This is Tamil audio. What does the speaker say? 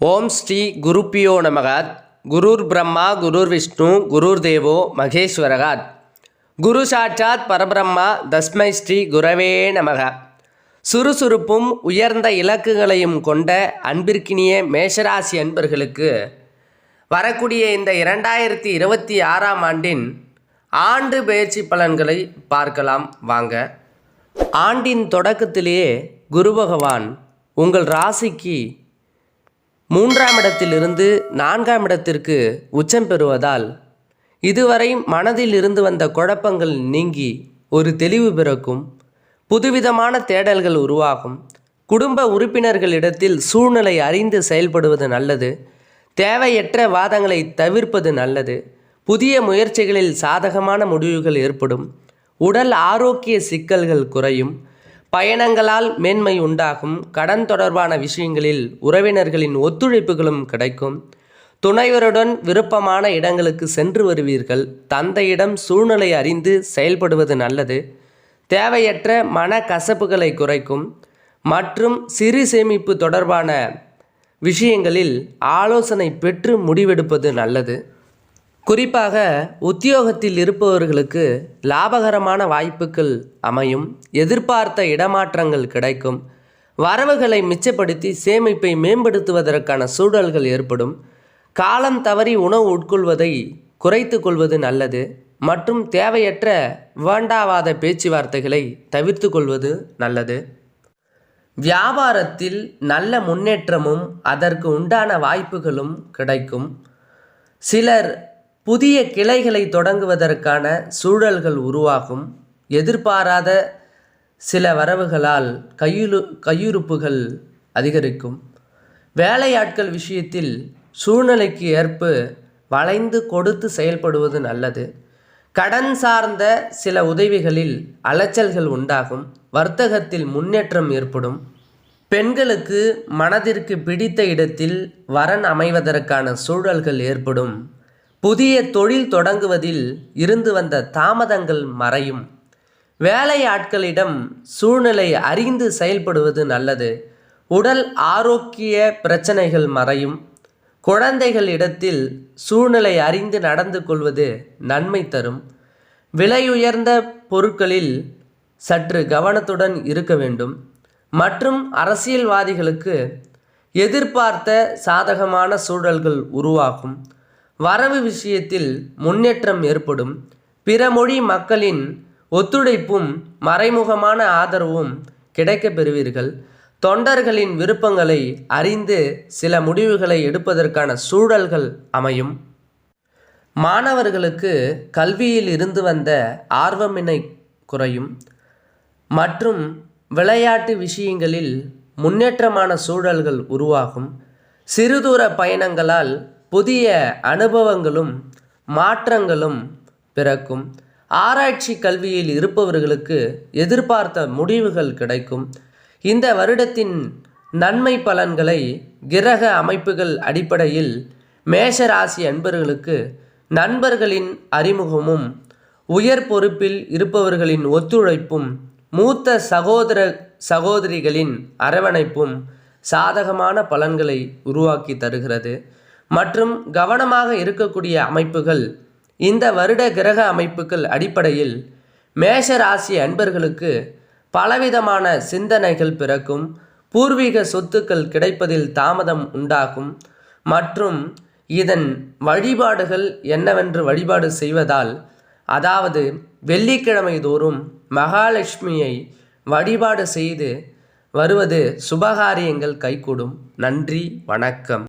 ஓம் ஸ்ரீ குருப்பியோ நமக. குருர் பிரம்மா குருர் விஷ்ணு குருர் தேவோ மகேஸ்வரகாத். குரு சாட்சாத் பரபிரம்மா தஸ்மை ஸ்ரீ குரவே நமக. சுறுசுறுப்பும் உயர்ந்த இலக்குகளையும் கொண்ட அன்பிற்கினிய மேஷராசி அன்பர்களுக்கு வரக்கூடிய இந்த 2026ஆம் ஆண்டின் ஆண்டு பயிற்சி பலன்களை பார்க்கலாம் வாங்க. ஆண்டின் தொடக்கத்திலேயே குரு பகவான் உங்கள் ராசிக்கு 3ஆம் இடத்திலிருந்து 4ஆம் இடத்திற்கு உச்சம் பெறுவதால் இதுவரை மனதில் இருந்து வந்த குழப்பங்கள் நீங்கி ஒரு தெளிவு பிறக்கும். புதுவிதமான தேடல்கள் உருவாகும். குடும்ப உறுப்பினர்களிடத்தில் சூழ்நிலை அறிந்து செயல்படுவது நல்லது. தேவையற்ற வாதங்களை தவிர்ப்பது நல்லது. புதிய முயற்சிகளில் சாதகமான முடிவுகள் ஏற்படும். உடல் ஆரோக்கிய சிக்கல்கள் குறையும். பயணங்களால் மேன்மை உண்டாகும். கடன் தொடர்பான விஷயங்களில் உறவினர்களின் ஒத்துழைப்புகளும் கிடைக்கும். துணைவருடன் விருப்பமான இடங்களுக்கு சென்று வருவீர்கள். தந்தையிடம் சூழ்நிலை அறிந்து செயல்படுவது நல்லது. தேவையற்ற மன கசப்புகளை குறைக்கும். மற்றும் சிறு சேமிப்பு தொடர்பான விஷயங்களில் ஆலோசனை பெற்று முடிவெடுப்பது நல்லது. குறிப்பாக உத்தியோகத்தில் இருப்பவர்களுக்கு லாபகரமான வாய்ப்புகள் அமையும். எதிர்பார்த்த இடமாற்றங்கள் கிடைக்கும். வரவுகளை மிச்சப்படுத்தி சேமிப்பை மேம்படுத்துவதற்கான சூழல்கள் ஏற்படும். காலம் தவறி உணவு உட்கொள்வதை குறைத்து கொள்வது நல்லது. மற்றும் தேவையற்ற வேண்டாவாத பேச்சுவார்த்தைகளை தவிர்த்து கொள்வது நல்லது. வியாபாரத்தில் நல்ல முன்னேற்றமும் அதற்கு உண்டான வாய்ப்புகளும் கிடைக்கும். சிலர் புதிய கிளைகளை தொடங்குவதற்கான சூழல்கள் உருவாகும். எதிர்பாராத சில வரவுகளால் கையிருப்புகள் அதிகரிக்கும். வேலையாட்கள் விஷயத்தில் சூழ்நிலைக்கு ஏற்ப வளைந்து கொடுத்து செயல்படுவது நல்லது. கடன் சார்ந்த சில உதவிகளில் அலைச்சல்கள் உண்டாகும். வர்த்தகத்தில் முன்னேற்றம் ஏற்படும். பெண்களுக்கு மனதிற்கு பிடித்த இடத்தில் வரன் அமைவதற்கான சூழல்கள் ஏற்படும். புதிய தொழில் தொடங்குவதில் இருந்து வந்த தாமதங்கள் மறையும். வேலையாட்களிடம் சூழ்நிலை அறிந்து செயல்படுவது நல்லது. உடல் ஆரோக்கிய பிரச்சனைகள் மறையும். குழந்தைகள் இடத்தில் சூழ்நிலை அறிந்து நடந்து கொள்வது நன்மை தரும். விலையுயர்ந்த பொருட்களில் சற்று கவனத்துடன் இருக்க வேண்டும். மற்றும் அரசியல்வாதிகளுக்கு எதிர்பார்த்த சாதகமான சூழல்கள் உருவாகும். வரவு விஷயத்தில் முன்னேற்றம் ஏற்படும். பிற மொழி மக்களின் ஒத்துழைப்பும் மறைமுகமான ஆதரவும் கிடைக்கப் பெறுவீர்கள். தொண்டர்களின் விருப்பங்களை அறிந்து சில முடிவுகளை எடுப்பதற்கான சூழல்கள் அமையும். மாணவர்களுக்கு கல்வியில் இருந்து வந்த ஆர்வமின்மை குறையும். மற்றும் விளையாட்டு விஷயங்களில் முன்னேற்றமான சூழல்கள் உருவாகும். சிறுதூர பயணங்களால் புதிய அனுபவங்களும் மாற்றங்களும் பிறக்கும். ஆராய்ச்சி கல்வியில் இருப்பவர்களுக்கு எதிர்பார்த்த முடிவுகள் கிடைக்கும். இந்த வருடத்தின் நன்மை பலன்களை கிரக அமைப்புகள் அடிப்படையில் மேஷராசி அன்பர்களுக்கு நண்பர்களின் அறிமுகமும் உயர் பொறுப்பில் இருப்பவர்களின் ஒத்துழைப்பும் மூத்த சகோதர சகோதரிகளின் அரவணைப்பும் சாதகமான பலன்களை உருவாக்கி தருகிறது. மற்றும் கவனமாக இருக்கக்கூடிய அமைப்புகள் இந்த வருட கிரக அமைப்புகள் அடிப்படையில் மேஷ ராசி அன்பர்களுக்கு பலவிதமான சிந்தனைகள் பிறக்கும். பூர்வீக சொத்துக்கள் கிடைப்பதில் தாமதம் உண்டாகும். மற்றும் இதன் வழிபாடுகள் என்னவென்று வழிபாடு செய்வதால், அதாவது வெள்ளிக்கிழமை தோறும் மகாலட்சுமியை வழிபாடு செய்து வருவது சுபகாரியங்கள் கைகூடும். நன்றி, வணக்கம்.